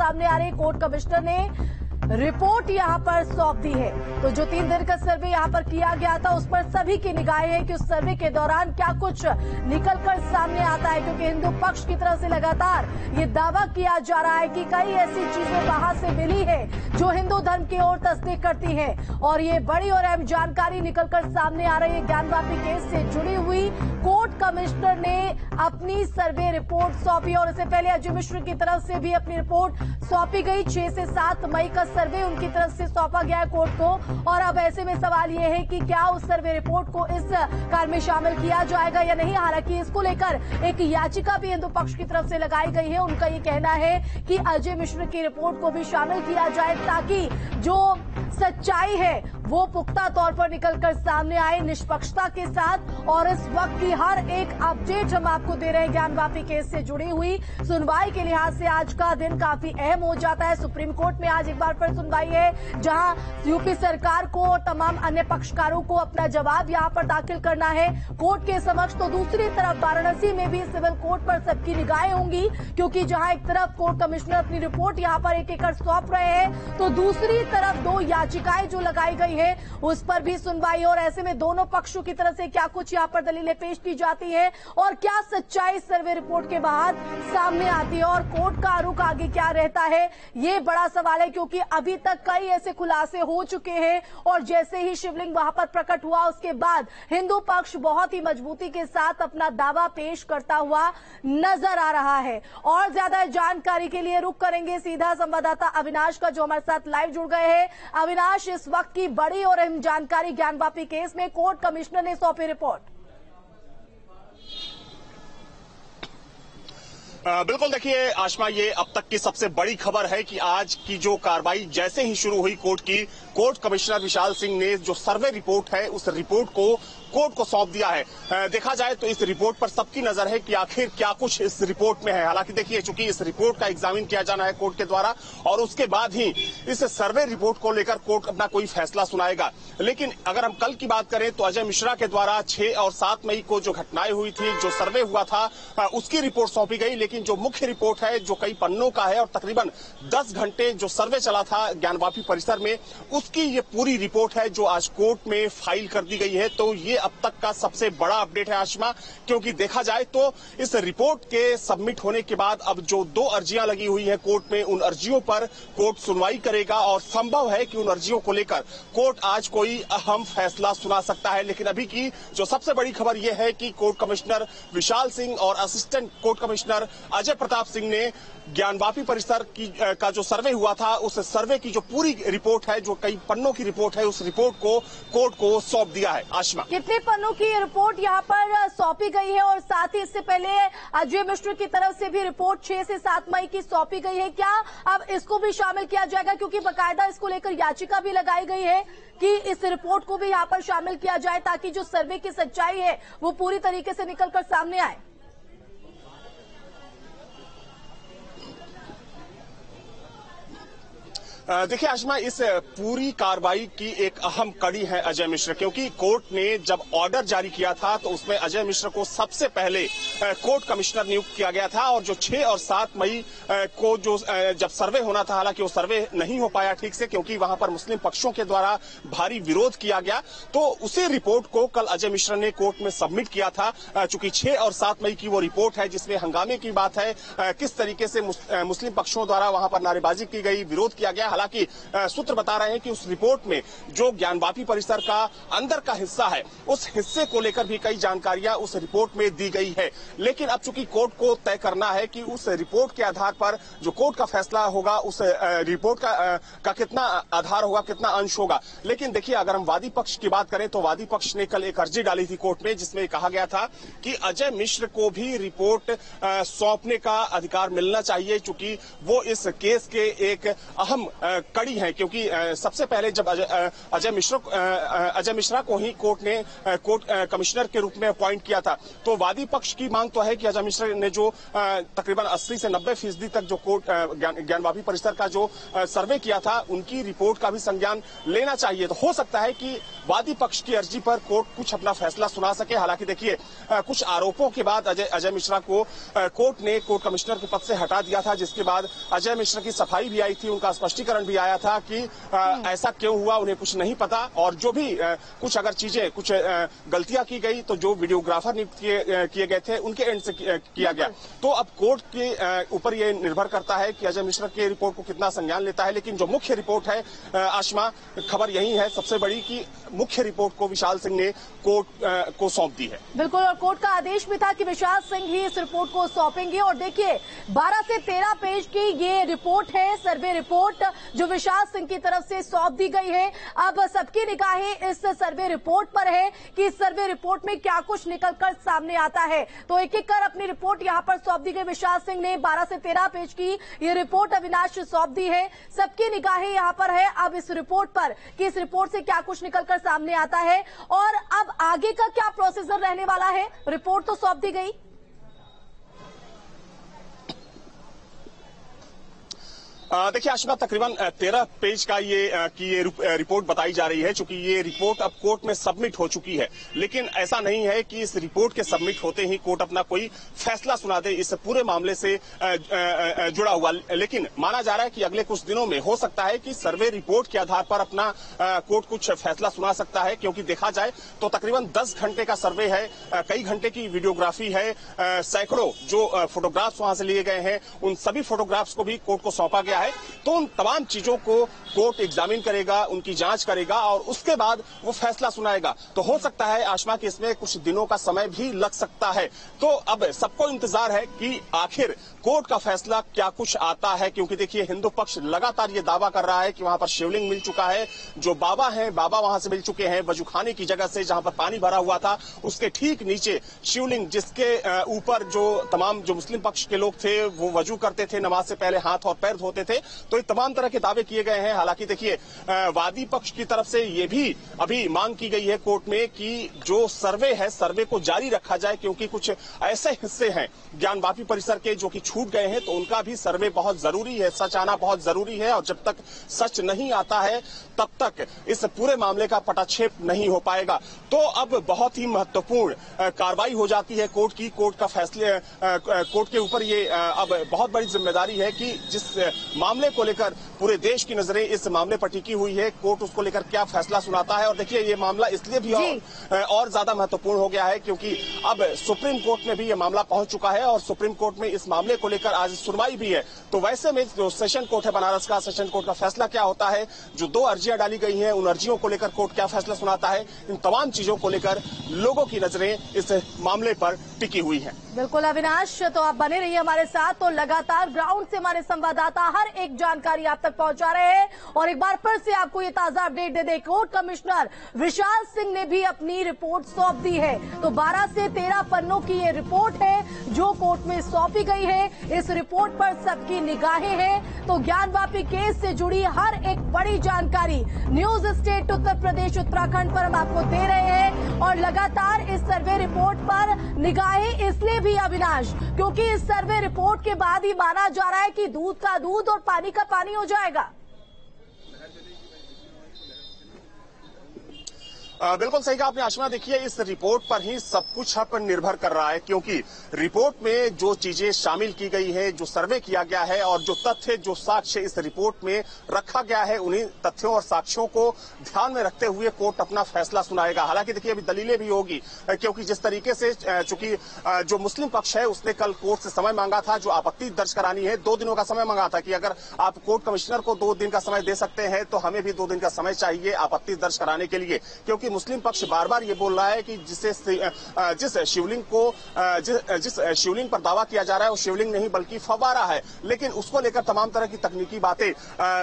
सामने आ रही। Court commissioner ने रिपोर्ट यहां पर सौंप दी है। तो जो 3 दिन का सर्वे यहां पर किया गया था उस पर सभी की निगाहें हैं कि उस सर्वे के दौरान क्या कुछ निकलकर सामने आता है, क्योंकि हिंदू पक्ष की तरफ से लगातार ये दावा किया जा रहा है कि कई ऐसी चीजें वहां से मिली है जो हिंदू धर्म की ओर तस्दीक करती है। और ये बड़ी और अहम जानकारी निकलकर सामने आ रही है। ज्ञानवापी केस से जुड़ी हुई कोर्ट कमिश्नर ने अपनी सर्वे रिपोर्ट सौंपी और इससे पहले अजय मिश्र की तरफ से भी अपनी रिपोर्ट सौंपी गई। 6 से 7 मई का सर्वे उनकी तरफ से सौंपा गया है कोर्ट को। और अब ऐसे में सवाल यह है कि क्या उस सर्वे रिपोर्ट को इस कार्य में शामिल किया जाएगा या नहीं। हालांकि इसको लेकर एक याचिका भी हिंदू पक्ष की तरफ से लगाई गई है। उनका ये कहना है कि अजय मिश्र की रिपोर्ट को भी शामिल किया जाए ताकि जो सच्चाई है वो पुख्ता तौर पर निकलकर सामने आए निष्पक्षता के साथ। और इस वक्त की हर एक अपडेट हम आपको दे रहे हैं ज्ञानवापी केस से जुड़ी हुई। सुनवाई के लिहाज से आज का दिन काफी अहम हो जाता है। सुप्रीम कोर्ट में आज एक बार फिर सुनवाई है जहां यूपी सरकार को और तमाम अन्य पक्षकारों को अपना जवाब यहां पर दाखिल करना है कोर्ट के समक्ष। तो दूसरी तरफ वाराणसी में भी सिविल कोर्ट पर सबकी निगाहें होंगी, क्योंकि जहां एक तरफ कोर्ट कमिश्नर अपनी रिपोर्ट यहां पर एक एक सौंप रहे हैं तो दूसरी तरफ 2 याचिकाएं जो लगाई गई है उस पर भी सुनवाई। और ऐसे में दोनों पक्षों की तरफ से क्या कुछ यहां पर दलीलें पेश की जाती है और क्या सच्चाई सर्वे रिपोर्ट के बाद सामने आती है और कोर्ट का रुख आगे क्या रहता है, ये बड़ा सवाल है। क्योंकि अभी तक कई ऐसे खुलासे हो चुके हैं और जैसे ही शिवलिंग वहां पर प्रकट हुआ उसके बाद हिंदू पक्ष बहुत ही मजबूती के साथ अपना दावा पेश करता हुआ नजर आ रहा है। और ज्यादा जानकारी के लिए रुख करेंगे सीधा संवाददाता अविनाश का, जो हमारे साथ लाइव जुड़ गए हैं। अविनाश, इस वक्त की बड़ी और अहम जानकारी ज्ञानवापी केस में कोर्ट कमिश्नर ने सौंपी रिपोर्ट। बिल्कुल, देखिए आशमा, ये अब तक की सबसे बड़ी खबर है कि आज की जो कार्रवाई जैसे ही शुरू हुई कोर्ट कमिश्नर विशाल सिंह ने जो सर्वे रिपोर्ट है उस रिपोर्ट को कोर्ट को सौंप दिया है। देखा जाए तो इस रिपोर्ट पर सबकी नजर है कि आखिर क्या कुछ इस रिपोर्ट में है। हालांकि देखिए, चूंकि इस रिपोर्ट का एग्जामिन किया जाना है कोर्ट के द्वारा और उसके बाद ही इस सर्वे रिपोर्ट को लेकर कोर्ट अपना कोई फैसला सुनाएगा। लेकिन अगर हम कल की बात करें तो अजय मिश्रा के द्वारा 6 और 7 मई को जो घटनाएं हुई थी, जो सर्वे हुआ था, उसकी रिपोर्ट सौंपी गई। लेकिन जो मुख्य रिपोर्ट है जो कई पन्नों का है और तकरीबन 10 घंटे जो सर्वे चला था ज्ञानवापी परिसर में, उसकी ये पूरी रिपोर्ट है जो आज कोर्ट में फाइल कर दी गई है। तो ये अब तक का सबसे बड़ा अपडेट है आशिमा, क्योंकि देखा जाए तो इस रिपोर्ट के सबमिट होने के बाद अब जो 2 अर्जियां लगी हुई है कोर्ट में, उन अर्जियों पर कोर्ट सुनवाई करेगा और संभव है कि उन अर्जियों को लेकर कोर्ट आज कोई अहम फैसला सुना सकता है। लेकिन अभी की जो सबसे बड़ी खबर यह है कि कोर्ट कमिश्नर विशाल सिंह और assistant court commissioner Ajay Pratap Singh ने ज्ञानवापी परिसर का जो सर्वे हुआ था उस सर्वे की जो पूरी रिपोर्ट है, जो कई पन्नों की रिपोर्ट है, उस रिपोर्ट को कोर्ट को सौंप दिया है। आशमा, कितने पन्नों की रिपोर्ट यहाँ पर सौंपी गई है और साथ ही इससे पहले अजय मिश्र की तरफ से भी रिपोर्ट 6 से 7 मई की सौंपी गई है, क्या अब इसको भी शामिल किया जाएगा? क्योंकि बाकायदा इसको लेकर याचिका भी लगाई गई है कि इस रिपोर्ट को भी यहाँ पर शामिल किया जाए ताकि जो सर्वे की सच्चाई है वो पूरी तरीके से निकलकर सामने आए। देखिए आशमा, इस पूरी कार्रवाई की एक अहम कड़ी है अजय मिश्र, क्योंकि कोर्ट ने जब ऑर्डर जारी किया था तो उसमें अजय मिश्र को सबसे पहले कोर्ट कमिश्नर नियुक्त किया गया था। और जो 6 और 7 मई को जो जब सर्वे होना था, हालांकि वो सर्वे नहीं हो पाया ठीक से क्योंकि वहां पर मुस्लिम पक्षों के द्वारा भारी विरोध किया गया, तो उसी रिपोर्ट को कल अजय मिश्र ने कोर्ट में सबमिट किया था। चूंकि 6 और 7 मई की वो रिपोर्ट है जिसमें हंगामे की बात है, किस तरीके से मुस्लिम पक्षों द्वारा वहां पर नारेबाजी की गई, विरोध किया गया। हालांकि सूत्र बता रहे हैं कि उस रिपोर्ट में जो ज्ञानवापी परिसर का अंदर का हिस्सा है उस हिस्से को लेकर भी कई जानकारियां उस रिपोर्ट में दी गई है। लेकिन अब चूंकि कोर्ट को तय करना है कि उस रिपोर्ट के आधार पर जो कोर्ट का फैसला होगा उस रिपोर्ट का कितना आधार होगा, कितना अंश होगा। लेकिन देखिए, अगर हम वादी पक्ष की बात करें तो वादी पक्ष ने कल एक अर्जी डाली थी कोर्ट में जिसमें कहा गया था कि अजय मिश्र को भी रिपोर्ट सौंपने का अधिकार मिलना चाहिए, चूंकि वो इस केस के एक अहम कड़ी हैं, क्योंकि सबसे पहले जब अजय मिश्रा को ही कोर्ट ने कोर्ट कमिश्नर के रूप में अपॉइंट किया था, तो वादी पक्ष की मांग तो है कि अजय मिश्रा ने जो तकरीबन 80 से 90% तक जो कोर्ट ज्ञानवापी परिसर का जो सर्वे किया था, उनकी रिपोर्ट का भी संज्ञान लेना चाहिए। तो हो सकता है कि वादी पक्ष की अर्जी पर कोर्ट कुछ अपना फैसला सुना सके। हालांकि देखिए, कुछ आरोपों के बाद अजय मिश्रा को कोर्ट ने कोर्ट कमिश्नर के पद से हटा दिया था, जिसके बाद अजय मिश्रा की सफाई भी आई थी, उनका स्पष्टीकरण भी आया था कि ऐसा क्यों हुआ, उन्हें कुछ नहीं पता, और जो भी कुछ अगर चीजें कुछ गलतियां की गई तो जो वीडियोग्राफर नियुक्त किए गए थे उनके एंड से किया गया। तो अब कोर्ट के ऊपर ये निर्भर करता है कि अजय मिश्रा की रिपोर्ट को कितना संज्ञान लेता है। लेकिन जो मुख्य रिपोर्ट है आशमा, खबर यही है सबसे बड़ी कि मुख्य रिपोर्ट को विशाल सिंह ने कोर्ट को सौंप दी है। बिल्कुल, और कोर्ट का आदेश भी था कि विशाल सिंह ही इस रिपोर्ट को सौंपेंगे। और देखिए, 12 से 13 पेज की ये रिपोर्ट है, सर्वे रिपोर्ट, जो विशाल सिंह की तरफ से सौंप दी गई है। अब सबकी निगाहें इस सर्वे रिपोर्ट पर है कि इस सर्वे रिपोर्ट में क्या कुछ निकलकर सामने आता है। तो एक एक कर अपनी रिपोर्ट यहां पर सौंप दी गई। विशाल सिंह ने 12 से 13 पेज की ये रिपोर्ट अविनाश सौंप दी है। सबकी निगाहें यहां पर है अब इस रिपोर्ट पर कि इस रिपोर्ट से क्या कुछ निकलकर सामने आता है और अब आगे का क्या प्रोसीजर रहने वाला है। रिपोर्ट तो सौंप दी गई। देखिए आशमा, तकरीबन 13 पेज का ये रिपोर्ट बताई जा रही है। चूंकि ये रिपोर्ट अब कोर्ट में सबमिट हो चुकी है, लेकिन ऐसा नहीं है कि इस रिपोर्ट के सबमिट होते ही कोर्ट अपना कोई फैसला सुना दे इस पूरे मामले से जुड़ा हुआ। लेकिन माना जा रहा है कि अगले कुछ दिनों में हो सकता है कि सर्वे रिपोर्ट के आधार पर अपना कोर्ट कुछ फैसला सुना सकता है, क्योंकि देखा जाए तो तकरीबन 10 घंटे का सर्वे है, कई घंटे की वीडियोग्राफी है, सैकड़ों जो फोटोग्राफ्स वहां से लिए गए हैं, उन सभी फोटोग्राफ्स को भी कोर्ट को सौंपा गया है। तो उन तमाम चीजों को कोर्ट एग्जामिन करेगा, उनकी जांच करेगा और उसके बाद वो फैसला सुनाएगा। तो हो सकता है आशमा कि इसमें कुछ दिनों का समय भी लग सकता है। तो अब सबको इंतजार है कि आखिर कोर्ट का फैसला क्या कुछ आता है, क्योंकि देखिए हिंदू पक्ष लगातार ये दावा कर रहा है कि वहां पर शिवलिंग मिल चुका है, जो बाबा हैं बाबा वहां से मिल चुके हैं, वजूखाने की जगह से जहां पर पानी भरा हुआ था उसके ठीक नीचे शिवलिंग, जिसके ऊपर जो तमाम जो मुस्लिम पक्ष के लोग थे वो वजू करते थे, नमाज से पहले हाथ और पैर धोते थे। तो ये तमाम तरह के दावे किए गए हैं। हालांकि देखिए वादी पक्ष की तरफ से ये भी अभी मांग की गई है कोर्ट में कि जो सर्वे है, सर्वे को जारी रखा जाए, क्योंकि कुछ ऐसे हिस्से हैं ज्ञानवापी परिसर के जो कि छूट गए हैं, तो उनका भी सर्वे बहुत जरूरी है, सच आना बहुत जरूरी है। और जब तक सच नहीं आता है तब तक इस पूरे मामले का पटाक्षेप नहीं हो पाएगा। तो अब बहुत ही महत्वपूर्ण कार्रवाई हो जाती है कोर्ट की। कोर्ट का फैसले, कोर्ट के ऊपर ये अब बहुत बड़ी जिम्मेदारी है कि जिस मामले को लेकर पूरे देश की नजरें इस मामले पर टिकी हुई है, कोर्ट उसको लेकर क्या फैसला सुनाता है। और देखिए ये मामला इसलिए भी और ज्यादा महत्वपूर्ण हो गया है क्योंकि अब सुप्रीम कोर्ट में भी ये मामला पहुंच चुका है और सुप्रीम कोर्ट में इस मामले को लेकर आज सुनवाई भी है। तो वैसे में जो सेशन कोर्ट है बनारस का, सेशन कोर्ट का फैसला क्या होता है, जो 2 अर्जियां डाली गई हैं उन अर्जियों को लेकर कोर्ट क्या फैसला सुनाता है, इन तमाम चीजों को लेकर लोगों की नजरें इस मामले पर टिकी हुई है। बिल्कुल अविनाश, तो आप बने रहिए हमारे साथ। तो लगातार ग्राउंड से हमारे संवाददाता हर एक जानकारी आप तक पहुंचा रहे हैं और एक बार फिर से आपको ये ताजा अपडेट दे दें, कोर्ट कमिश्नर विशाल सिंह ने भी अपनी रिपोर्ट सौंप दी है। तो 12 से 13 पन्नों की ये रिपोर्ट है जो कोर्ट में सौंपी गई है। इस रिपोर्ट पर सबकी निगाहें हैं। तो ज्ञानवापी केस से जुड़ी हर एक बड़ी जानकारी न्यूज स्टेट उत्तर प्रदेश उत्तराखंड पर हम आपको दे रहे हैं और लगातार इस सर्वे रिपोर्ट पर निगाहें इसलिए भी अविनाश क्योंकि इस सर्वे रिपोर्ट के बाद ही माना जा रहा है कि दूध का दूध और पानी का पानी हो जाएगा। बिल्कुल सही कहा आपने आशमा। देखिए इस रिपोर्ट पर ही सब कुछ अब निर्भर कर रहा है, क्योंकि रिपोर्ट में जो चीजें शामिल की गई है, जो सर्वे किया गया है और जो तथ्य, जो साक्ष्य इस रिपोर्ट में रखा गया है, उन्हीं तथ्यों और साक्ष्यों को ध्यान में रखते हुए कोर्ट अपना फैसला सुनाएगा। हालांकि देखिए अभी दलीलें भी होगी, क्योंकि जिस तरीके से चूंकि जो मुस्लिम पक्ष है उसने कल कोर्ट से समय मांगा था, जो आपत्ति दर्ज करानी है 2 दिनों का समय मांगा था कि अगर आप कोर्ट कमिश्नर को 2 दिन का समय दे सकते हैं तो हमें भी 2 दिन का समय चाहिए आपत्ति दर्ज कराने के लिए, क्योंकि जबकि मुस्लिम पक्ष बार बार ये बोल रहा है कि जिस शिवलिंग पर दावा किया जा रहा है वो शिवलिंग नहीं बल्कि फव्वारा है। लेकिन उसको लेकर तमाम तरह की तकनीकी बातें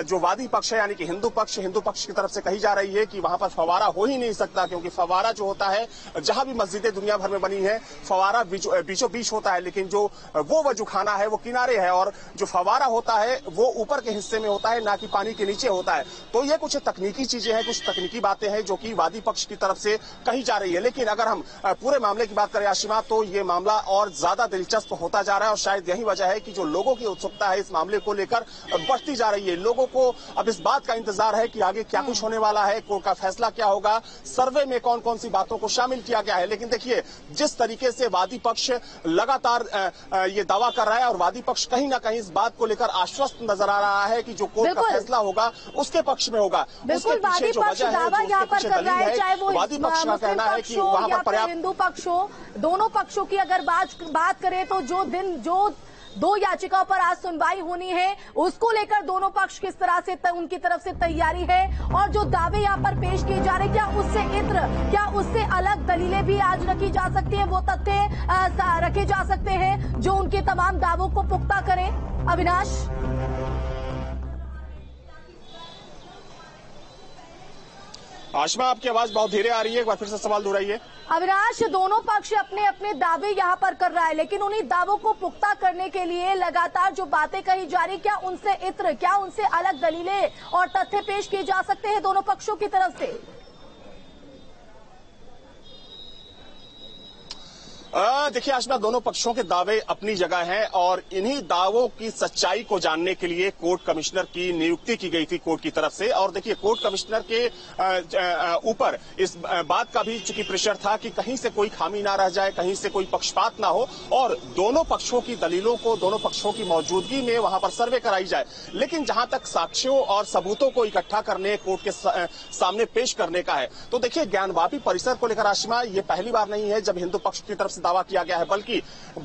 जो वादी पक्ष है यानी कि हिंदू पक्ष की तरफ से कही जा रही है कि वहां पर फव्वारा हो ही नहीं सकता, क्योंकि फव्वारा जो होता है जहां भी मस्जिदें दुनिया भर में बनी है फव्वारा बीचों बीच होता है, लेकिन जो वो वजूखाना है वो किनारे है और जो फव्वारा होता है वो ऊपर के हिस्से में होता है, ना कि पानी के नीचे होता है। तो ये कुछ तकनीकी चीजें हैं, कुछ तकनीकी बातें हैं जो कि वादी पक्ष की तरफ से कही जा रही है। लेकिन अगर हम पूरे मामले की बात करें आशिमा, तो ये मामला और ज्यादा दिलचस्प होता जा रहा है और शायद यही वजह है कि जो लोगों की उत्सुकता है इस मामले को लेकर बढ़ती जा रही है। लोगों को अब इस बात का इंतजार है कि आगे क्या कुछ होने वाला है, कोर्ट का फैसला क्या होगा, सर्वे में कौन कौन सी बातों को शामिल किया गया है। लेकिन देखिए जिस तरीके से वादी पक्ष लगातार ये दावा कर रहा है और वादी पक्ष कहीं ना कहीं इस बात को लेकर आश्वस्त नजर आ रहा है कि जो कोर्ट का फैसला होगा उसके पक्ष में होगा। बिल्कुल वादी पक्ष दावा यहाँ पर कर रहा है, चाहे वो वादी पक्ष का कहना है कि वहां पर पर्याप्त हिंदू पक्ष हो, दोनों पक्षों की अगर बात करें तो जो 2 याचिकाओं पर आज सुनवाई होनी है उसको लेकर दोनों पक्ष किस तरह से उनकी तरफ से तैयारी है और जो दावे यहाँ पर पेश किए जा रहे हैं क्या उससे अलग दलीलें भी आज रखी जा सकती है, वो तथ्य रखे जा सकते हैं जो उनके तमाम दावों को पुख्ता करें। अविनाश, आशमा आपकी आवाज बहुत धीरे आ रही है, एक बार फिर से सवाल दोहराइए। अविनाश, दोनों पक्ष अपने अपने दावे यहाँ पर कर रहा है, लेकिन उन्हीं दावों को पुख्ता करने के लिए लगातार जो बातें कही जा रही, क्या उनसे इत्र, क्या उनसे अलग दलीलें और तथ्य पेश किए जा सकते हैं दोनों पक्षों की तरफ से? देखिए आशमा, दोनों पक्षों के दावे अपनी जगह हैं और इन्हीं दावों की सच्चाई को जानने के लिए कोर्ट कमिश्नर की नियुक्ति की गई थी कोर्ट की तरफ से। और देखिए कोर्ट कमिश्नर के ऊपर इस बात का भी चूंकि प्रेशर था कि कहीं से कोई खामी ना रह जाए, कहीं से कोई पक्षपात ना हो और दोनों पक्षों की दलीलों को, दोनों पक्षों की मौजूदगी में वहां पर सर्वे कराई जाए। लेकिन जहां तक साक्ष्यों और सबूतों को इकट्ठा करने, कोर्ट के सामने पेश करने का है, तो देखिए ज्ञानवापी परिसर को लेकर आशिमा ये पहली बार नहीं है जब हिंदू पक्ष की तरफ से दावा किया गया है, बल्कि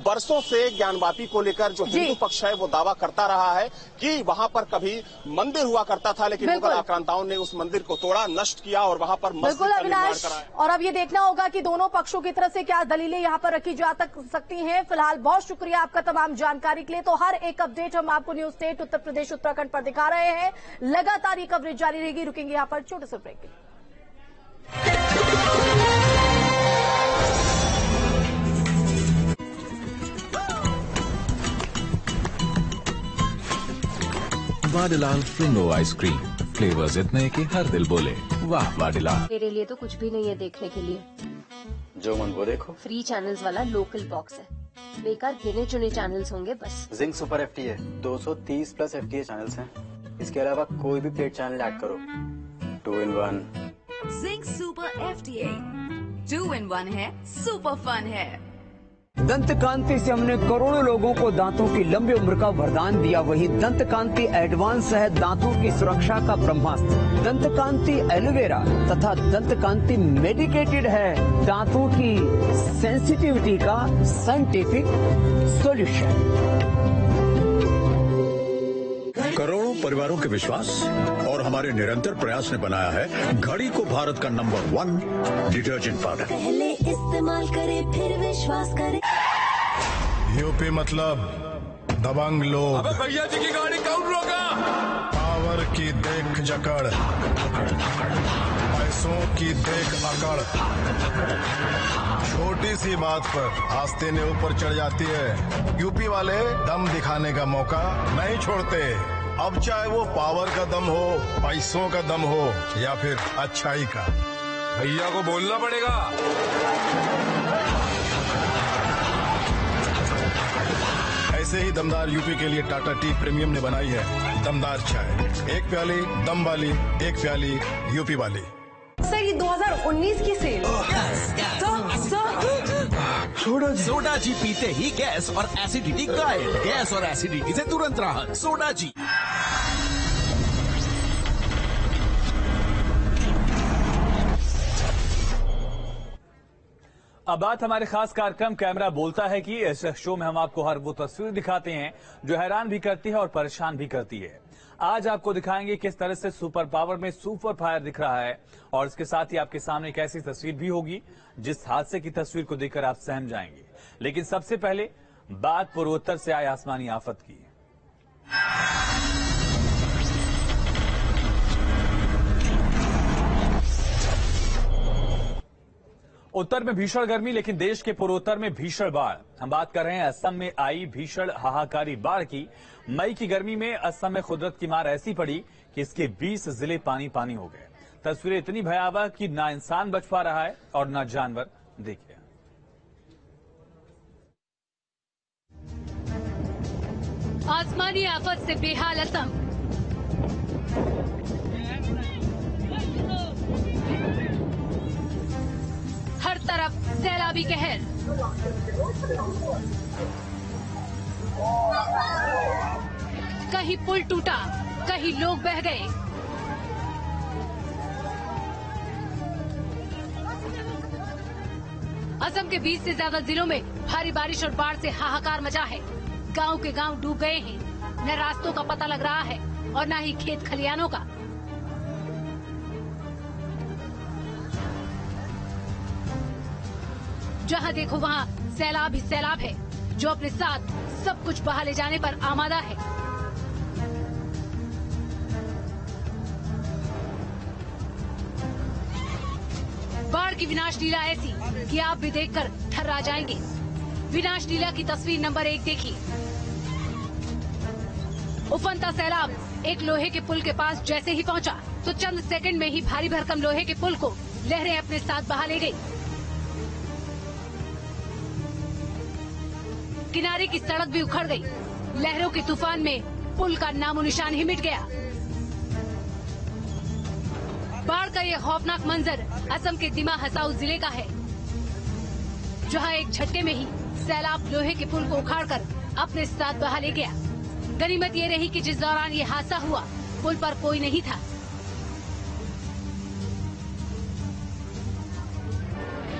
बरसों से ज्ञानवापी को लेकर जो हिंदू पक्ष है वो दावा करता रहा है कि वहां पर कभी मंदिर हुआ करता था, लेकिन मुगल आक्रांताओं ने उस मंदिर को तोड़ा, नष्ट किया और वहां पर मस्जिद का निर्माण कराया। और अब ये देखना होगा कि दोनों पक्षों की तरफ से क्या दलीलें यहाँ पर रखी जा सकती हैं। फिलहाल बहुत शुक्रिया आपका तमाम जानकारी के लिए। तो हर एक अपडेट हम आपको न्यूज स्टेट उत्तर प्रदेश उत्तराखंड पर दिखा रहे हैं, लगातार ये कवरेज जारी रहेगी। रुकेंगे यहाँ पर छोटे से ब्रेक के लिए। वाडीलाल फ्रिंगो आइसक्रीम, फ्लेवर्स इतने कि हर दिल बोले वाह वाडीलाल। मेरे लिए तो कुछ भी नहीं है देखने के लिए, जो मन वो देखो। फ्री चैनल्स वाला लोकल बॉक्स है, बेकार गिने चुने चैनल्स होंगे बस। जिंक सुपर FT है, 230 प्लस FTA चैनल्स हैं। इसके अलावा कोई भी पेड चैनल ऐड करो, 2 in 1। Zinc super FTA 2 in 1 है, सुपर फन है। दंत कांति से हमने करोड़ों लोगों को दांतों की लंबी उम्र का वरदान दिया, वही दंत कांति एडवांस है दांतों की सुरक्षा का ब्रह्मास्त्र। दंत कांति एलोवेरा तथा दंत कांति मेडिकेटेड है दांतों की सेंसिटिविटी का साइंटिफिक सॉल्यूशन। करोड़ों परिवारों के विश्वास और हमारे निरंतर प्रयास ने बनाया है घड़ी को भारत का नंबर 1 डिटर्जेंट पाउडर। पहले इस्तेमाल करें फिर विश्वास करें। यूपी मतलब दबंग लोग। अबे भैया जी की गाड़ी कौन रोका? पावर की देख जकड़, पैसों की देख अकड़, छोटी सी बात पर आस्ते ने ऊपर चढ़ जाती है। यूपी वाले दम दिखाने का मौका नहीं छोड़ते, अब चाहे वो पावर का दम हो, पैसों का दम हो या फिर अच्छाई का। भैया को बोलना पड़ेगा। ऐसे ही दमदार यूपी के लिए टाटा टी प्रीमियम ने बनाई है दमदार चाय। एक प्याली दम वाली, एक प्याली यूपी वाली। सर ये 2019 की सेल। सोडा जी पीते ही गैस और एसिडिटी गायब। गैस और एसिडिटी से तुरंत राहत। सोडा जी। अब बात हमारे खास कार्यक्रम कैमरा बोलता है कि इस शो में हम आपको हर वो तस्वीर दिखाते हैं जो हैरान भी करती है और परेशान भी करती है। आज आपको दिखाएंगे किस तरह से सुपर पावर में सुपर फायर दिख रहा है और इसके साथ ही आपके सामने एक ऐसी तस्वीर भी होगी जिस हादसे की तस्वीर को देखकर आप सहम जाएंगे। लेकिन सबसे पहले बात पूर्वोत्तर से आए आसमानी आफत की। उत्तर में भीषण गर्मी, लेकिन देश के पूर्वोत्तर में भीषण बाढ़। हम बात कर रहे हैं असम में आई भीषण हाहाकारी बाढ़ की। मई की गर्मी में असम में कुदरत की मार ऐसी पड़ी कि इसके 20 जिले पानी पानी हो गए। तस्वीरें इतनी भयावह कि ना इंसान बच पा रहा है और ना जानवर। देखिए, आसमानी आफत से बेहाल असम। हर तरफ सैलाबी कहर। कहीं पुल टूटा, कहीं लोग बह गए। असम के 20 से ज्यादा जिलों में भारी बारिश और बाढ़ से हाहाकार मचा है। गांव के गांव डूब गए हैं। न रास्तों का पता लग रहा है और न ही खेत खलियानों का। जहां देखो वहां सैलाब ही सैलाब है, जो अपने साथ सब कुछ बहा ले जाने पर आमादा है। बाढ़ की विनाश लीला ऐसी कि आप भी देखकर थर्रा जाएंगे। विनाश लीला की तस्वीर नंबर 1 देखिए। उफनता सैलाब एक लोहे के पुल के पास जैसे ही पहुंचा तो चंद सेकंड में ही भारी भरकम लोहे के पुल को लहरें अपने साथ बहा ले गई। किनारे की सड़क भी उखड़ गई। लहरों के तूफान में पुल का नामो निशान ही मिट गया। बाढ़ का ये खौफनाक मंजर असम के दिमा हसाऊ जिले का है, जहां एक झटके में ही सैलाब लोहे के पुल को उखाड़कर अपने साथ बहा ले गया। गनीमत ये रही कि जिस दौरान ये हादसा हुआ पुल पर कोई नहीं था।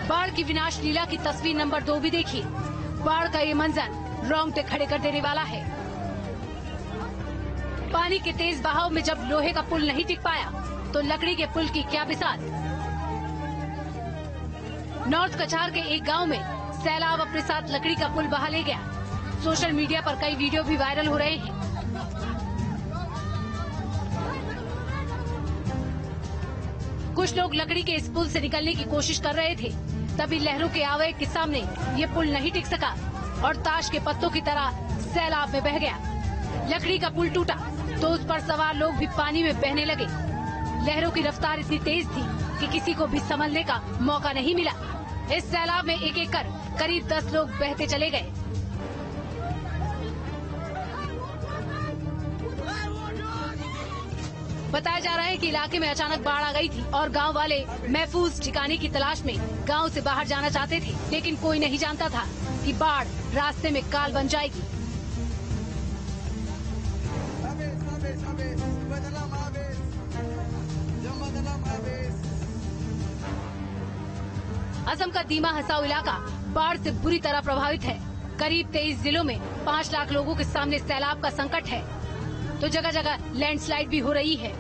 बाढ़ की विनाश लीला की तस्वीर नंबर 2 भी देखिए। बाढ़ का ये मंजर रोंगटे खड़े कर देने वाला है। पानी के तेज बहाव में जब लोहे का पुल नहीं टिक पाया तो लकड़ी के पुल की क्या बिसात। नॉर्थ कछार के एक गांव में सैलाब अपने साथ लकड़ी का पुल बहा ले गया। सोशल मीडिया पर कई वीडियो भी वायरल हो रहे हैं। कुछ लोग लकड़ी के इस पुल से निकलने की कोशिश कर रहे थे, तभी लहरों के आवेग के सामने ये पुल नहीं टिक सका और ताश के पत्तों की तरह सैलाब में बह गया। लकड़ी का पुल टूटा तो उस पर सवार लोग भी पानी में बहने लगे। लहरों की रफ्तार इतनी तेज थी कि किसी को भी संभलने का मौका नहीं मिला। इस सैलाब में एक एक कर करीब 10 लोग बहते चले गए। बताया जा रहा है कि इलाके में अचानक बाढ़ आ गई थी और गांव वाले महफूज ठिकाने की तलाश में गांव से बाहर जाना चाहते थे, लेकिन कोई नहीं जानता था कि बाढ़ रास्ते में काल बन जाएगी। असम का दीमा हसाऊ इलाका बाढ़ से बुरी तरह प्रभावित है। करीब 23 जिलों में 5 लाख लोगों के सामने सैलाब का संकट है, तो जगह जगह लैंडस्लाइड भी हो रही है।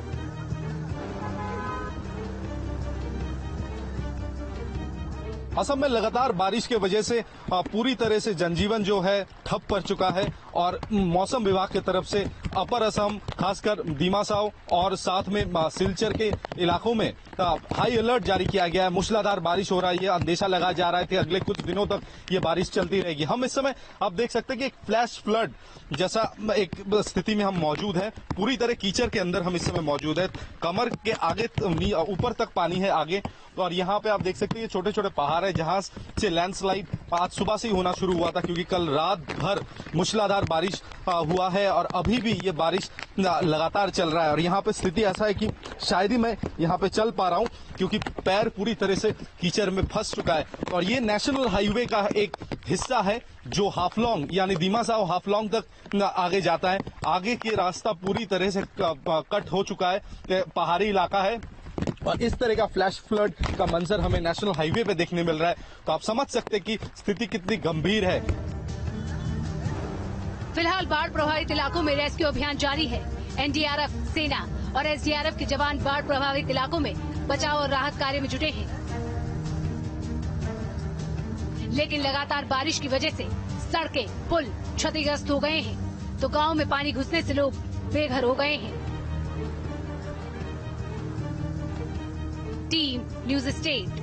असम में लगातार बारिश के वजह से पूरी तरह से जनजीवन जो है ठप पड़ चुका है और मौसम विभाग की तरफ से अपर असम, खासकर दीमासाव और साथ में सिलचर के इलाकों में हाई अलर्ट जारी किया गया है। मूसलाधार बारिश हो रही है। अंदेशा लगाया जा रहा है कि अगले कुछ दिनों तक ये बारिश चलती रहेगी। हम इस समय आप देख सकते हैं कि एक फ्लैश फ्लड जैसा एक स्थिति में हम मौजूद हैं। पूरी तरह कीचड़ के अंदर हम इस समय मौजूद है। कमर के आगे ऊपर तक पानी है आगे, और यहाँ पे आप देख सकते हैं ये छोटे छोटे पहाड़ है जहां से लैंडस्लाइड आज सुबह से ही होना शुरू हुआ था, क्योंकि कल रात भर मूसलाधार बारिश हुआ है और अभी भी ये बारिश लगातार चल रहा है। और यहाँ पे स्थिति ऐसा है कि शायद ही मैं यहाँ पे चल पा रहा हूँ, क्योंकि पैर पूरी तरह से कीचड़ में फंस चुका है। और ये नेशनल हाईवे का एक हिस्सा है जो हाफलोंग यानी दीमासाव हाफलोंग तक आगे जाता है। आगे के रास्ता पूरी तरह से कट हो चुका है, पहाड़ी इलाका है और इस तरह का फ्लैश फ्लड का मंजर हमें नेशनल हाईवे पे देखने मिल रहा है। तो आप समझ सकते हैं कि स्थिति कितनी गंभीर है। फिलहाल बाढ़ प्रभावित इलाकों में रेस्क्यू अभियान जारी है। एनडीआरएफ, सेना और एसडीआरएफ के जवान बाढ़ प्रभावित इलाकों में बचाव और राहत कार्य में जुटे हैं। लेकिन लगातार बारिश की वजह से सड़कें, पुल क्षतिग्रस्त हो गए हैं, तो गांव में पानी घुसने से लोग बेघर हो गए हैं। Team news state.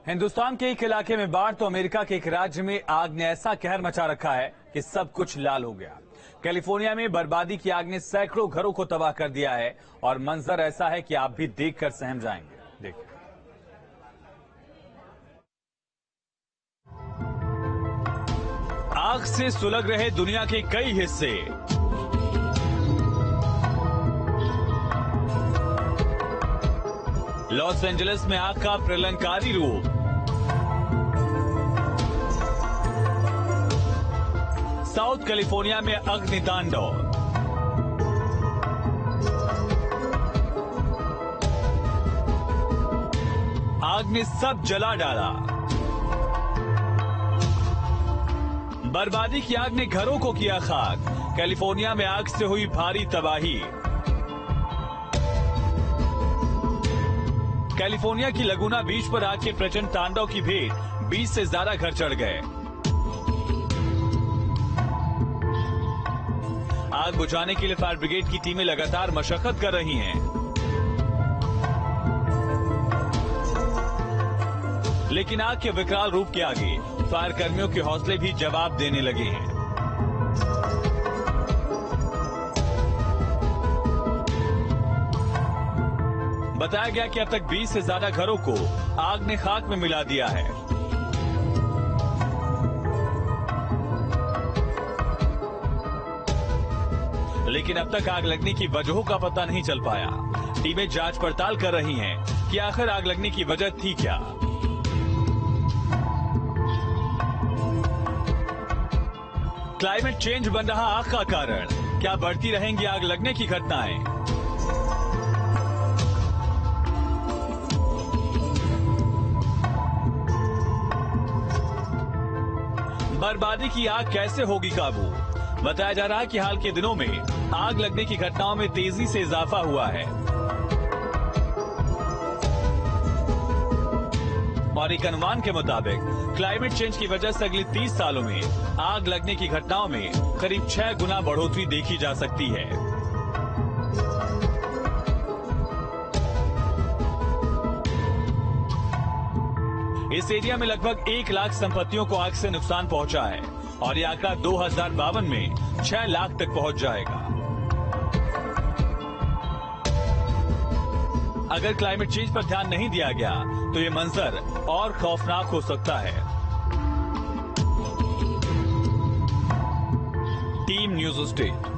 हिंदुस्तान के एक इलाके में बाढ़ तो अमेरिका के एक राज्य में आग ने ऐसा कहर मचा रखा है कि सब कुछ लाल हो गया। कैलिफोर्निया में बर्बादी की आग ने सैकड़ों घरों को तबाह कर दिया है और मंजर ऐसा है कि आप भी देखकर सहम जाएंगे। देखिए। आग से सुलग रहे दुनिया के कई हिस्से। लॉस एंजलिस में आग का प्रलंकारी रूप। साउथ कैलिफोर्निया में अग्नितांडव। आग ने सब जला डाला। बर्बादी की आग ने घरों को किया खाक। कैलिफोर्निया में आग से हुई भारी तबाही। कैलिफोर्निया की लगुना बीच पर आग के प्रचंड तांडव की भेंट 20 से ज्यादा घर चढ़ गए। आग बुझाने के लिए फायर ब्रिगेड की टीमें लगातार मशक्कत कर रही हैं। लेकिन आग के विकराल रूप के आगे फायर कर्मियों के हौसले भी जवाब देने लगे हैं। बताया गया कि अब तक 20 से ज्यादा घरों को आग ने खाक में मिला दिया है। लेकिन अब तक आग लगने की वजहों का पता नहीं चल पाया। टीमें जांच पड़ताल कर रही हैं कि आखिर आग लगने की वजह थी क्या। क्लाइमेट चेंज बन रहा आग का कारण। क्या बढ़ती रहेंगी आग लगने की घटनाएं? बर्बादी की आग कैसे होगी काबू? बताया जा रहा है कि हाल के दिनों में आग लगने की घटनाओं में तेजी से इजाफा हुआ है और एक अनुमान के मुताबिक क्लाइमेट चेंज की वजह से अगले 30 सालों में आग लगने की घटनाओं में करीब 6 गुना बढ़ोतरी देखी जा सकती है। इस एरिया में लगभग 1 लाख संपत्तियों को आग से नुकसान पहुंचा है और यह आंकड़ा 2052 में 6 लाख तक पहुंच जाएगा। अगर क्लाइमेट चेंज पर ध्यान नहीं दिया गया तो ये मंजर और खौफनाक हो सकता है। Team news state.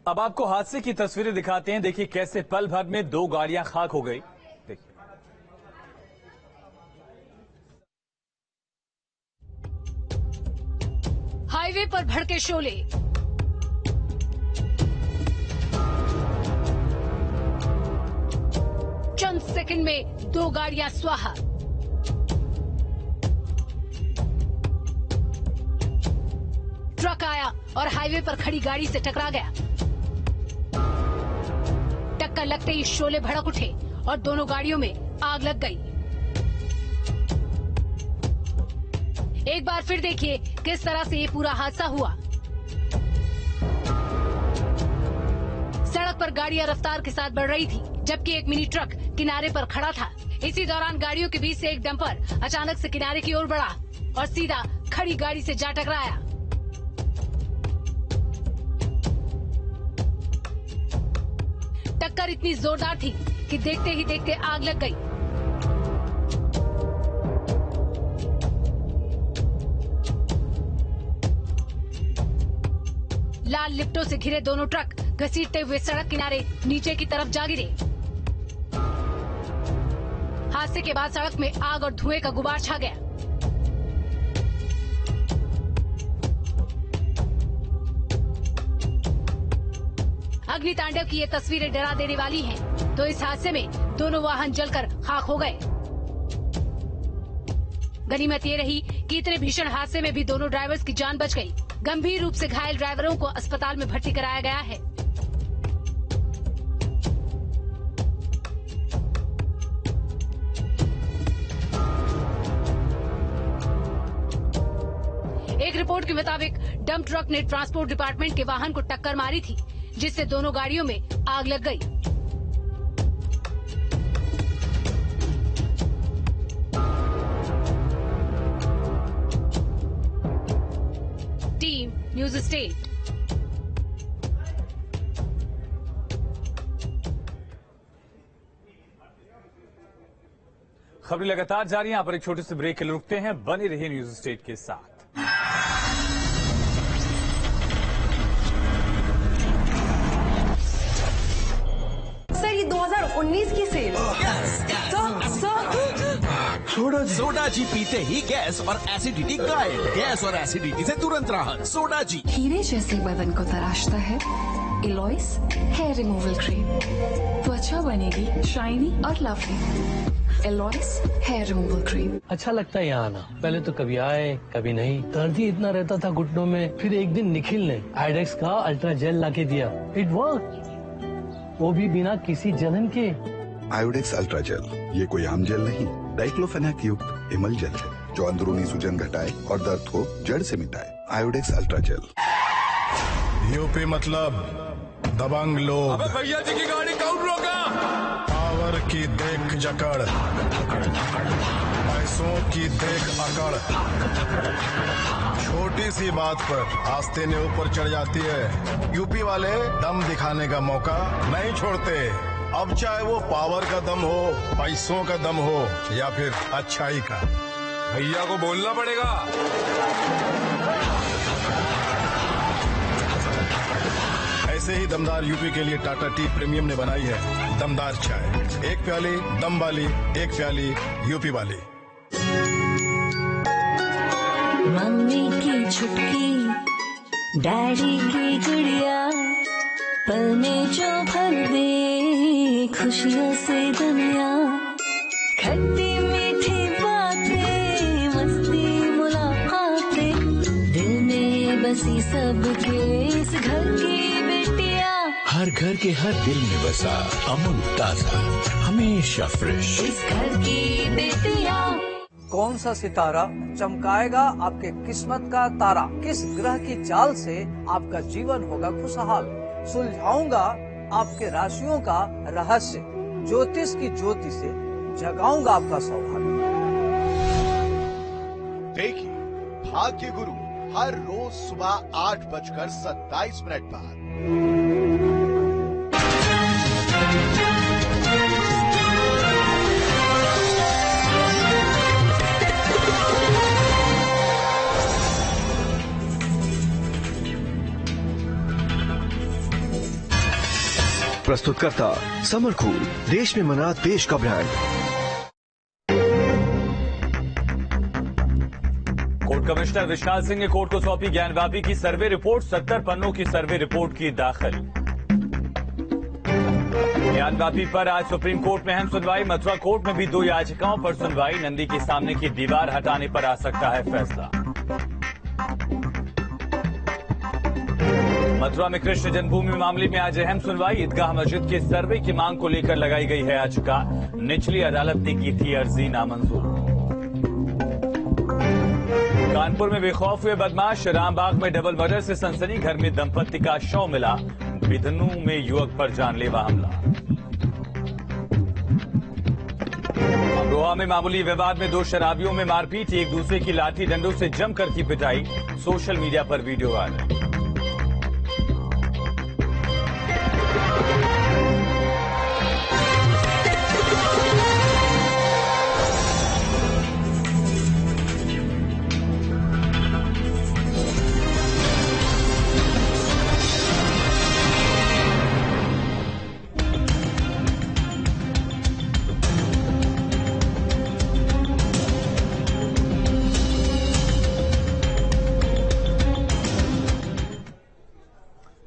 अब आपको हादसे की तस्वीरें दिखाते हैं। देखिए कैसे पल भर में 2 गाड़ियां खाक हो गई। देखिए हाईवे पर भड़के शोले। चंद सेकंड में 2 गाड़ियां स्वाहा। ट्रक आया और हाईवे पर खड़ी गाड़ी से टकरा गया। टक्कर लगते ही शोले भड़क उठे और दोनों गाड़ियों में आग लग गई। एक बार फिर देखिए किस तरह से ये पूरा हादसा हुआ। सड़क पर गाड़ियां रफ्तार के साथ बढ़ रही थी, जबकि एक मिनी ट्रक किनारे पर खड़ा था। इसी दौरान गाड़ियों के बीच से एक डंपर अचानक से किनारे की ओर बढ़ा और सीधा खड़ी गाड़ी से जा टकराया। टक्कर इतनी जोरदार थी कि देखते ही देखते आग लग गई। लाल लिफ्टों से घिरे दोनों ट्रक घसीटते हुए सड़क किनारे नीचे की तरफ जा गिरे। हादसे के बाद सड़क में आग और धुएं का गुबार छा गया। अग्नि तांडव की ये तस्वीरें डरा देने वाली हैं। तो इस हादसे में दोनों वाहन जलकर खाक हो गए। गनीमत ये रही कि इतने भीषण हादसे में भी दोनों ड्राइवर्स की जान बच गई। गंभीर रूप से घायल ड्राइवरों को अस्पताल में भर्ती कराया गया है। एक रिपोर्ट के मुताबिक डंप ट्रक ने ट्रांसपोर्ट डिपार्टमेंट के वाहन को टक्कर मारी थी, जिससे दोनों गाड़ियों में आग लग गई। Team news state. खबरें लगातार जारी हैं। यहाँ पर एक छोटे से ब्रेक के लिए रुकते हैं। बने रहिए न्यूज स्टेट के साथ। सर ये 2019 की सेल। सोडा जी पीते ही गैस और एसिडिटी गायब। गैस और एसिडिटी से तुरंत राहत। सोडा जी। हीरे जैसे बदन को तराशता है एलॉइस हेयर रिमूवल क्रीम। त्वचा बनेगी शाइनी और लवली। एलॉइस हेयर रिमूवल क्रीम। अच्छा लगता है यहाँ आना। पहले तो कभी आए कभी नहीं। दर्द ही इतना रहता था घुटनों में। फिर एक दिन निखिल ने आयोडेक्स का अल्ट्रा जेल लाके दिया। इट वर्क, वो भी बिना किसी जलन के। आयोडेक्स अल्ट्रा जेल ये कोई आम जेल नहीं, डाइक्लोफेनाक युक्त इमल जेल है जो अंदरूनी सूजन घटाए और दर्द को जड़ से मिटाए। Iodex ultra jail. यूपी मतलब दबंग लोग। अबे भैया जी की गाड़ी कौन रोका? पावर की देख जकड़, पैसों की देख अकड़, छोटी सी बात पर आस्ते ने ऊपर चढ़ जाती है। यूपी वाले दम दिखाने का मौका नहीं छोड़ते। अब चाहे वो पावर का दम हो, पैसों का दम हो या फिर अच्छाई का। भैया को बोलना पड़ेगा। ऐसे ही दमदार यूपी के लिए टाटा टी प्रीमियम ने बनाई है दमदार चाय। एक प्याली दम वाली, एक प्याली यूपी वाली। मम्मी की छुटकी, डैडी की गुड़िया, पल में जो भर दे खुशियों से दुनिया। खट्टी मीठी बातें, मस्ती मुलाकातें, दिल में बसी सबके इस घर की बेटियां। हर घर के हर दिल में बसा अमूल ताजा, हमेशा फ्रेश। इस घर की बेटियां। कौन सा सितारा चमकाएगा आपके किस्मत का तारा? किस ग्रह की चाल से आपका जीवन होगा खुशहाल? सुलझाऊंगा आपके राशियों का रहस्य। ज्योतिष की ज्योति से जगाऊंगा आपका सौभाग्य। देखिए भाग्य गुरु हर रोज सुबह 8:27 पर। प्रस्तुतकर्ता समर कूल, देश में मना देश का brand. Court commissioner Vishal Singh ने कोर्ट को सौंपी ज्ञानवापी की सर्वे रिपोर्ट। 70 पन्नों की सर्वे रिपोर्ट की दाखिल। ज्ञानवापी पर आज सुप्रीम कोर्ट में अहम सुनवाई। मथुरा कोर्ट में भी 2 याचिकाओं पर सुनवाई। नंदी के सामने की दीवार हटाने पर आ सकता है फैसला। मथुरा में कृष्ण जन्मभूमि मामले में आज अहम सुनवाई। ईदगाह मस्जिद के सर्वे की मांग को लेकर लगाई गई है याचिका। निचली अदालत ने की थी अर्जी नामंजूर। कानपुर में बेखौफ हुए बदमाश। रामबाग में डबल मर्डर से सनसनी। घर में दंपत्ति का शव मिला। बिधनू में युवक पर जानलेवा हमला। अमरोहा में मामूली विवाद में 2 शराबियों में मारपीट। एक दूसरे की लाठी डंडों से जमकर की पिटाई। सोशल मीडिया पर वीडियो वायरल।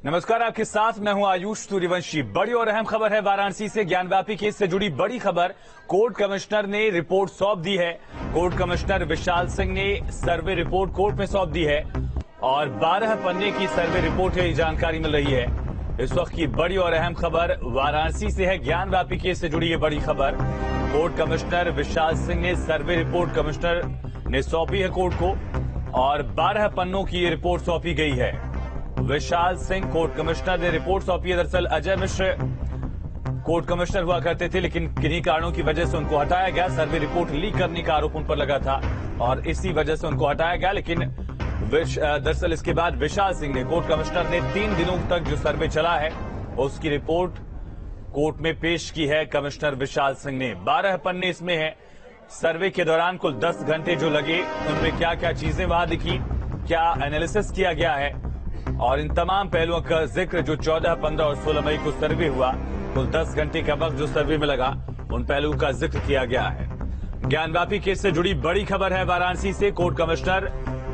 नमस्कार, आपके साथ मैं हूं आयुष सूर्यवंशी। बड़ी और अहम खबर है वाराणसी से। ज्ञानव्यापी केस से जुड़ी बड़ी खबर। कोर्ट कमिश्नर ने रिपोर्ट सौंप दी है। कोर्ट कमिश्नर विशाल सिंह ने सर्वे रिपोर्ट कोर्ट में सौंप दी है और 12 पन्ने की सर्वे रिपोर्ट है, जानकारी मिल रही है। इस वक्त की बड़ी और अहम खबर वाराणसी से है। ज्ञानव्यापी केस से जुड़ी ये बड़ी खबर। कोर्ट कमिश्नर विशाल सिंह ने सर्वे रिपोर्ट कमिश्नर ने सौंपी है कोर्ट को और 12 पन्नों की ये रिपोर्ट सौंपी गई है। विशाल सिंह कोर्ट कमिश्नर ने रिपोर्ट सौंपी है। दरअसल अजय मिश्र कोर्ट कमिश्नर हुआ करते थे, लेकिन किन्हीं कारणों की वजह से उनको हटाया गया। सर्वे रिपोर्ट लीक करने का आरोप उन पर लगा था और इसी वजह से उनको हटाया गया। लेकिन दरअसल इसके बाद विशाल सिंह ने, कोर्ट कमिश्नर ने 3 दिनों तक जो सर्वे चला है उसकी रिपोर्ट कोर्ट में पेश की है कमिश्नर विशाल सिंह ने। 12 पन्ने इसमें है। सर्वे के दौरान कुल 10 घंटे जो लगे, उनमें क्या क्या चीजें वहां दिखी, क्या एनालिसिस किया गया है और इन तमाम पहलुओं का जिक्र जो 14, 15 और 16 मई को सर्वे हुआ, कुल 10 घंटे का वक्त जो सर्वे में लगा, उन पहलुओं का जिक्र किया गया है। ज्ञानव्यापी केस से जुड़ी बड़ी खबर है वाराणसी से। कोर्ट कमिश्नर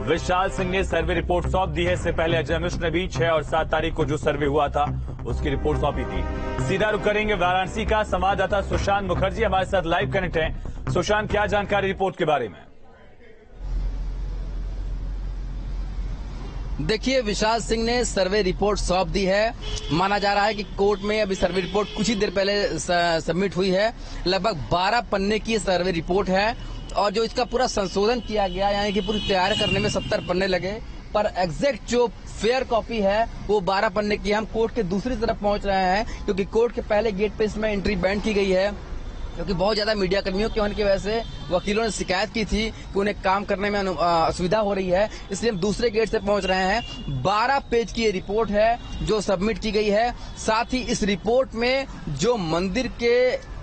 विशाल सिंह ने सर्वे रिपोर्ट सौंप दी है। इससे पहले अजय मिश्र ने भी 6 और 7 तारीख को जो सर्वे हुआ था उसकी रिपोर्ट सौंपी थी। सीधा रुख करेंगे वाराणसी का। संवाददाता सुशांत मुखर्जी हमारे साथ लाइव कनेक्ट हैं। सुशांत, क्या जानकारी रिपोर्ट के बारे में? देखिए, विशाल सिंह ने सर्वे रिपोर्ट सौंप दी है। माना जा रहा है कि कोर्ट में अभी सर्वे रिपोर्ट कुछ ही देर पहले सबमिट हुई है। लगभग 12 पन्ने की सर्वे रिपोर्ट है और जो इसका पूरा संशोधन किया गया, यानी कि पूरी तैयार करने में 70 पन्ने लगे, पर एग्जैक्ट जो फेयर कॉपी है वो 12 पन्ने की। हम कोर्ट के दूसरी तरफ पहुंच रहे हैं क्योंकि कोर्ट के पहले गेट पे इसमें एंट्री बैन की गई है, क्योंकि बहुत ज्यादा मीडिया कर्मियों के होने की वजह से वकीलों ने शिकायत की थी कि उन्हें काम करने में असुविधा हो रही है, इसलिए हम दूसरे गेट से पहुंच रहे हैं। 12 पेज की ये रिपोर्ट है जो सबमिट की गई है। साथ ही इस रिपोर्ट में जो मंदिर के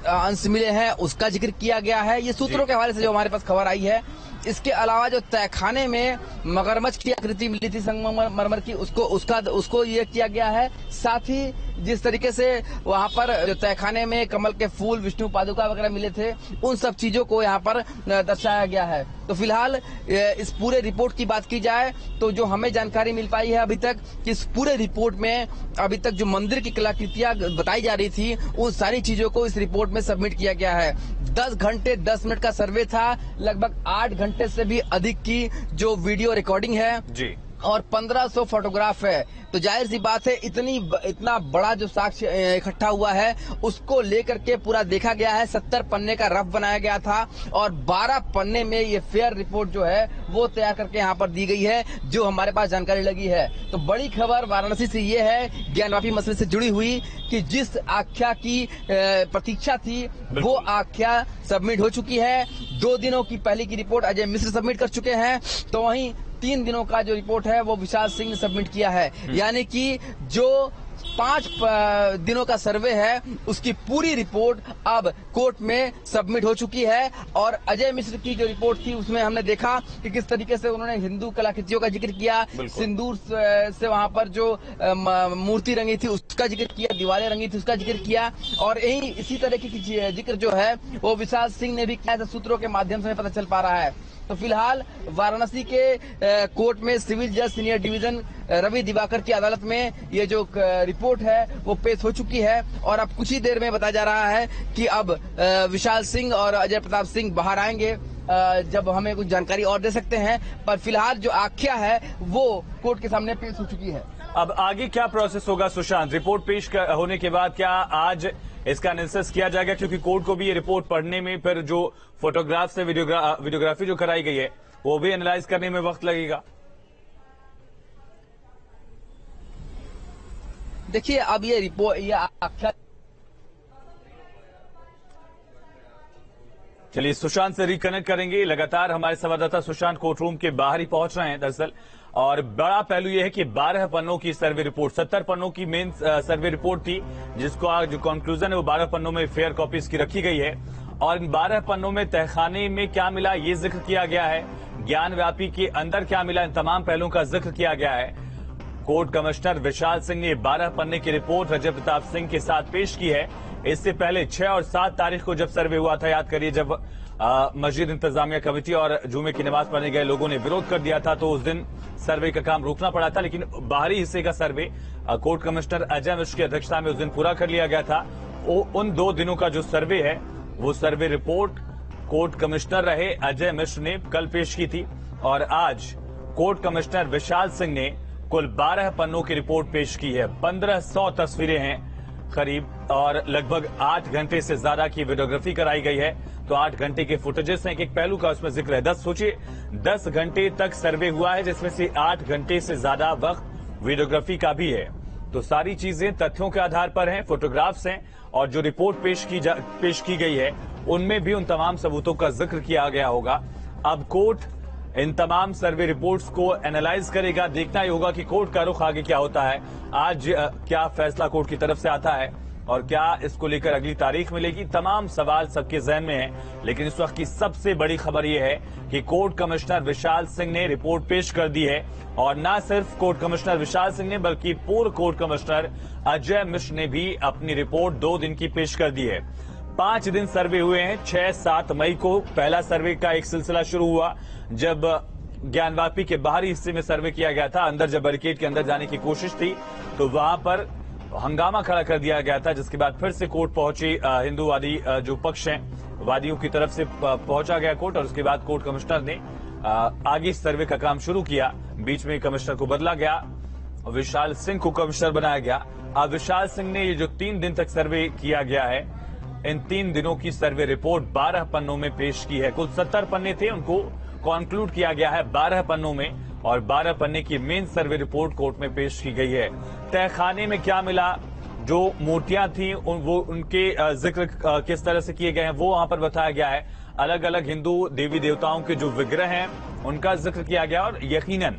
अंश मिले हैं उसका जिक्र किया गया है। ये सूत्रों के हवाले से जो हमारे पास खबर आई है। इसके अलावा जो तहखाने में मगरमच्छ की आकृति मिली थी संगमरमर की, उसको ये किया गया है। साथ ही जिस तरीके से वहां पर जो तहखाने में कमल के फूल, विष्णु पादुका वगैरह मिले थे, उन सब चीजों को यहाँ पर दर्शाया गया है। तो फिलहाल इस पूरे रिपोर्ट की बात की जाए तो जो हमें जानकारी मिल पाई है अभी तक कि इस पूरे रिपोर्ट में अभी तक जो मंदिर की कलाकृतियां बताई जा रही थी, उन सारी चीजों को इस रिपोर्ट में सबमिट किया गया है। 10 घंटे 10 मिनट का सर्वे था। लगभग 8 घंटे से भी अधिक की जो वीडियो रिकॉर्डिंग है जी और 1500 फोटोग्राफ है। तो जाहिर सी बात है इतना बड़ा जो साक्ष्य इकट्ठा हुआ है उसको लेकर के पूरा देखा गया है। 70 पन्ने का रफ बनाया गया था और 12 पन्ने में ये फेयर रिपोर्ट जो है वो तैयार करके यहाँ पर दी गई है, जो हमारे पास जानकारी लगी है। तो बड़ी खबर वाराणसी से ये है, ज्ञानव्यापी मसले से जुड़ी हुई, कि जिस आख्या की प्रतीक्षा थी वो आख्या सबमिट हो चुकी है। 2 दिनों की पहले की रिपोर्ट अजय मिश्र सबमिट कर चुके हैं, तो वहीं 3 दिनों का जो रिपोर्ट है वो विशाल सिंह ने सबमिट किया है। यानी कि जो 5 दिनों का सर्वे है उसकी पूरी रिपोर्ट अब कोर्ट में सबमिट हो चुकी है। और अजय मिश्र की जो रिपोर्ट थी उसमें हमने देखा कि किस तरीके से उन्होंने हिंदू कलाकृतियों का जिक्र किया, सिंदूर से वहां पर जो मूर्ति रंगी थी उसका जिक्र किया, दीवारें रंगी थी उसका जिक्र किया, और यही इसी तरह की जिक्र जो है वो विशाल सिंह ने भी किया था। सूत्रों के माध्यम से पता चल पा रहा है। तो फिलहाल वाराणसी के कोर्ट में सिविल जज सीनियर डिवीजन रवि दिवाकर की अदालत में ये जो रिपोर्ट है वो पेश हो चुकी है और अब कुछ ही देर में बताया जा रहा है कि अब विशाल सिंह और अजय प्रताप सिंह बाहर आएंगे जब हमें कुछ जानकारी और दे सकते हैं। पर फिलहाल जो आख्या है वो कोर्ट के सामने पेश हो चुकी है। अब आगे क्या प्रोसेस होगा सुशांत? रिपोर्ट पेश होने के बाद क्या आज इसका एनालिसिस किया जाएगा? क्योंकि कोर्ट को भी ये रिपोर्ट पढ़ने में, फिर जो फोटोग्राफ से वीडियोग्राफी जो कराई गई है वो भी एनालाइज करने में वक्त लगेगा। देखिए, अब ये रिपोर्ट, ये आख्या, चलिए सुशांत से रिकनेक्ट करेंगे। लगातार हमारे संवाददाता सुशांत कोर्ट रूम के बाहर ही पहुंच रहे हैं दरअसल, और बड़ा पहलू यह है कि 12 पन्नों की सर्वे रिपोर्ट, 70 पन्नों की मेन सर्वे रिपोर्ट थी, जिसको आज जो कंक्लूजन है वो 12 पन्नों में फेयर कॉपीज की रखी गई है। और इन 12 पन्नों में तहखाने में क्या मिला ये जिक्र किया गया है, ज्ञानव्यापी के अंदर क्या मिला, इन तमाम पहलुओं का जिक्र किया गया है। कोर्ट कमिश्नर विशाल सिंह ने 12 पन्ने की रिपोर्ट अजय प्रताप सिंह के साथ पेश की है। इससे पहले 6 और 7 तारीख को जब सर्वे हुआ था, याद करिए, जब मस्जिद इंतजामिया कमेटी और जुमे की नमाज पढ़ने गए लोगों ने विरोध कर दिया था, तो उस दिन सर्वे का काम रोकना पड़ा था। लेकिन बाहरी हिस्से का सर्वे कोर्ट कमिश्नर अजय मिश्र की अध्यक्षता में उस दिन पूरा कर लिया गया था। उन 2 दिनों का जो सर्वे है वो सर्वे रिपोर्ट कोर्ट कमिश्नर रहे अजय मिश्र ने कल पेश की थी और आज कोर्ट कमिश्नर विशाल सिंह ने कुल 12 पन्नों की रिपोर्ट पेश की है। 1500 तस्वीरें हैं करीब और लगभग 8 घंटे से ज्यादा की वीडियोग्राफी कराई गई है। तो 8 घंटे के फुटेजेस हैं, एक पहलू का उसमें जिक्र है। सोचिए 10 घंटे तक सर्वे हुआ है जिसमें से 8 घंटे से ज्यादा वक्त वीडियोग्राफी का भी है। तो सारी चीजें तथ्यों के आधार पर हैं, फोटोग्राफ्स हैं और जो रिपोर्ट पेश की गई है उनमें भी उन तमाम सबूतों का जिक्र किया गया होगा। अब कोर्ट इन तमाम सर्वे रिपोर्ट्स को एनालाइज करेगा। देखना ही होगा कि कोर्ट का रुख आगे क्या होता है, आज क्या फैसला कोर्ट की तरफ से आता है और क्या इसको लेकर अगली तारीख मिलेगी। तमाम सवाल सबके जहन में हैं, लेकिन इस वक्त की सबसे बड़ी खबर यह है कि कोर्ट कमिश्नर विशाल सिंह ने रिपोर्ट पेश कर दी है और न सिर्फ कोर्ट कमिश्नर विशाल सिंह ने बल्कि पूर्व कोर्ट कमिश्नर अजय मिश्र ने भी अपनी रिपोर्ट 2 दिन की पेश कर दी है। 5 दिन सर्वे हुए हैं। 6-7 मई को पहला सर्वे का एक सिलसिला शुरू हुआ जब ज्ञानवापी के बाहरी हिस्से में सर्वे किया गया था। अंदर जब बैरिकेड के अंदर जाने की कोशिश थी तो वहां पर हंगामा खड़ा कर दिया गया था, जिसके बाद फिर से कोर्ट पहुंची। हिंदूवादी जो पक्ष हैं वादियों की तरफ से पहुंचा गया कोर्ट और उसके बाद कोर्ट कमिश्नर ने आगे सर्वे का काम शुरू किया। बीच में कमिश्नर को बदला गया, विशाल सिंह को कमिश्नर बनाया गया। अब विशाल सिंह ने ये जो 3 दिन तक सर्वे किया गया है, इन 3 दिनों की सर्वे रिपोर्ट 12 पन्नों में पेश की है। कुल 70 पन्ने थे, उनको कॉन्क्लूड किया गया है 12 पन्नों में और 12 पन्ने की मेन सर्वे रिपोर्ट कोर्ट में पेश की गई है। तहखाने में क्या मिला, जो मूर्तियां थी वो उनके जिक्र किस तरह से किए गए हैं वो वहां पर बताया गया है। अलग अलग हिंदू देवी देवताओं के जो विग्रह हैं उनका जिक्र किया गया और यकीनन